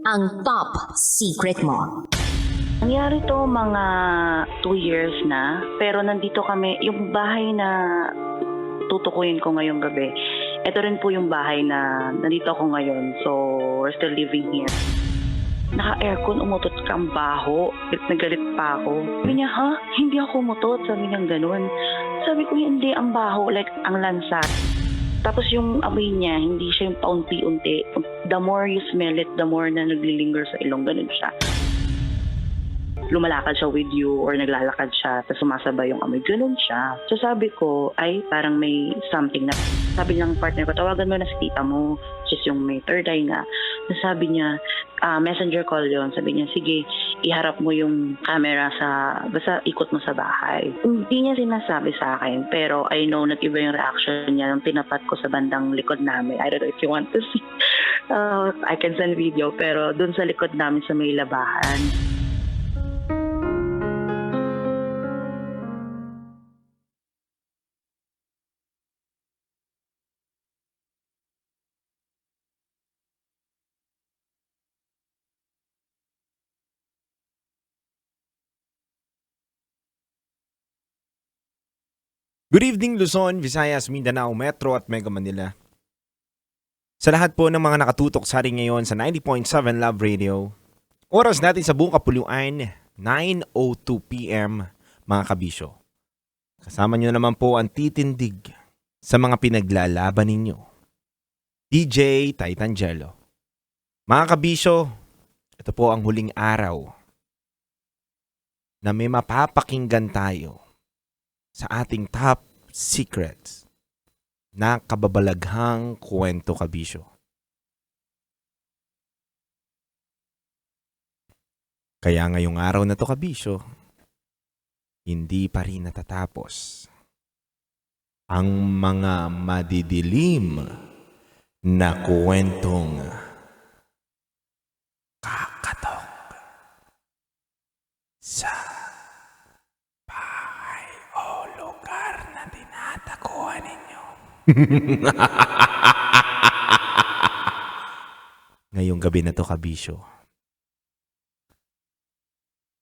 ang top secret mo. Nangyari to mga 2 years na, pero nandito kami, yung bahay na tutukuyin ko ngayong gabi, ito rin po yung bahay na nandito ako ngayon. So, we're still living here. Naka-aircon, umutot ka, ang baho. Galit na galit pa ako. Sabi niya, ha? Hindi ako umutot. Sabi niya ganun. Sabi ko, hindi, ang baho. Like, ang lansat. Tapos yung amoy niya, hindi siya yung paunti-unti. The more you smell it, the more na naglilinger sa ilong. Ganun siya. Lumalakad siya with you or naglalakad siya, tapos sumasabay yung amoy. Ganun siya. So sabi ko, ay parang may something na. Sabi ng partner ko, tawagan mo na si tita mo, which is yung may third eye nga. Sabi niya, messenger call yon. Sabi niya, sige, iharap mo yung camera basta ikot mo sa bahay. Hindi niya sinasabi sa akin, pero I know na iba yung reaction niya nung tinapat ko sa bandang likod namin. I don't know if you want to see. I can send video, pero dun sa likod namin sa may labahan. Good evening Luzon, Visayas, Mindanao, Metro at Mega Manila. Sa lahat po ng mga nakatutok sa atin ngayon sa 90.7 Love Radio, oras natin sa buong kapuluan, 9:02 PM mga kabisyo. Kasama nyo naman po ang titindig sa mga pinaglalaban ninyo. DJ Titangelo. Mga kabisyo, ito po ang huling araw na may mapapakinggan tayo sa ating top secrets na kababalaghang kwento kabisyo. Kaya ngayong araw na to kabisyo, hindi pa rin natatapos ang mga madidilim na kwentong kakatok sa lugar na tinatakuhan ninyo. Ngayong gabi na to kabisyo,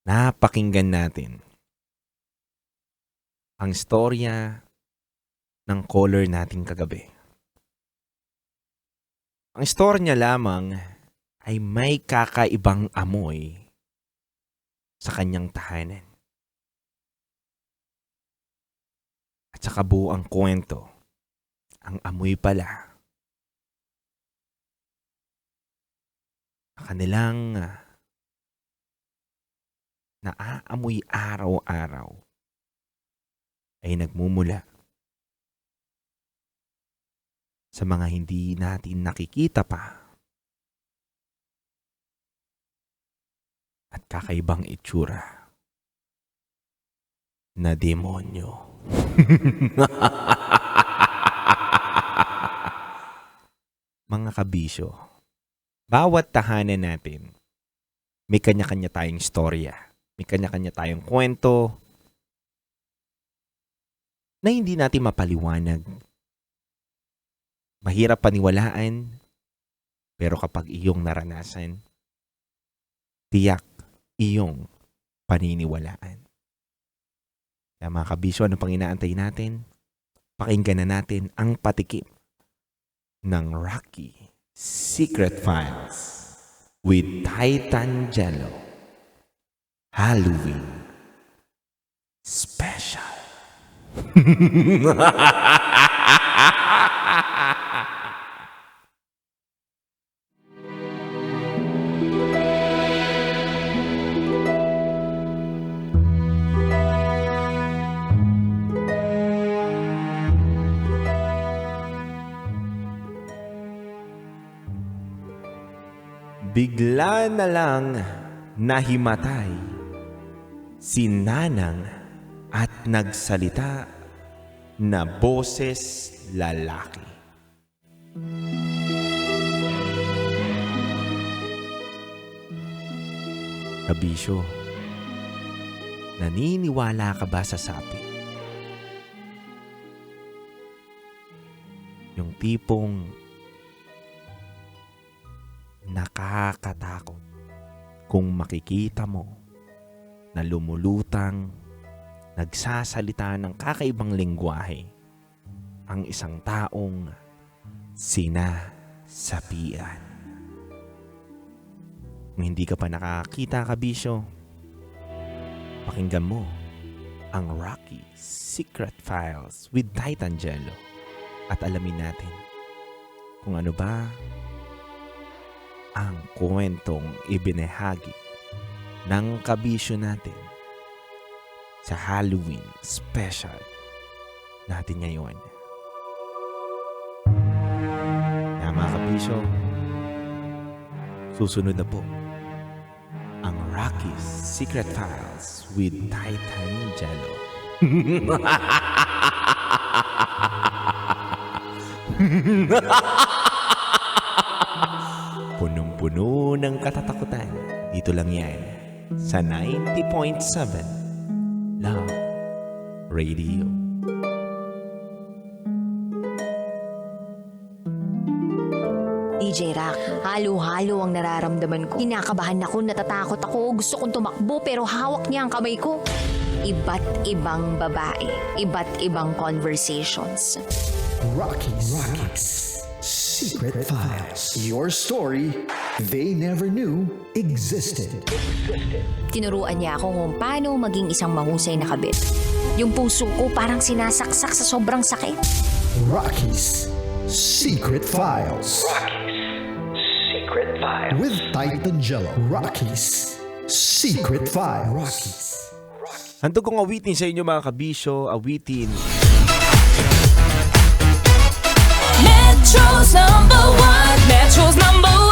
napakinggan natin ang storya ng caller natin kagabi. Ang storya niya lamang ay may kakaibang amoy sa kanyang tahanan. At sa kabuuang kwento, ang amoy pala kanilang naaamoy araw-araw ay nagmumula sa mga hindi natin nakikita pa at kakaibang itsura na demonyo. Mga kabisyo, bawat tahanan natin, may kanya-kanya tayong storya. May kanya-kanya tayong kwento na hindi natin mapaliwanag. Mahirap paniwalaan, pero kapag iyong naranasan, tiyak iyong paniniwalaan. Kaya mga kabisyo, ano pang inaantay natin? Pakinggan na natin ang patikim ng Rocky Secret Files with Titangelo Halloween Special. Bigla na lang nahimatay si Nanang at nagsalita na boses lalaki. Kabisyo, naniniwala ka ba sa sapi? Yung tipong nakakatakot kung makikita mo na lumulutang, nagsasalita ng kakaibang lengguwahe ang isang taong sinasapian. Kung hindi ka pa nakakita, kabisyo, pakinggan mo ang Rocky Secret Files with Titangelo at alamin natin kung ano ba ang kwentong ibinahagi ng kabisyo natin sa Halloween special natin ngayon. Kaya mga kabisyo, susunod na po ang Rocky's Secret Files with Titangelo. Punong-puno ng katatakutan. Dito lang yan sa 90.7 Love Radio. DJ Rock, halo-halo ang nararamdaman ko. Kinakabahan ako, natatakot ako, gusto kong tumakbo pero hawak niya ang kamay ko. Iba't ibang babae, iba't ibang conversations. Rocky's Secret Files. Your story they never knew existed. Tinuruan niya ako kung paano maging isang mahusay na kabit. Yung puso ko parang sinasaksak sa sobrang sakit. Rocky's Secret Files. Secret Files. With Titangelo. Rocky's Secret Files. Handog kong awitin sa inyo mga kabisyo, awitin Metro's number one. Metro's number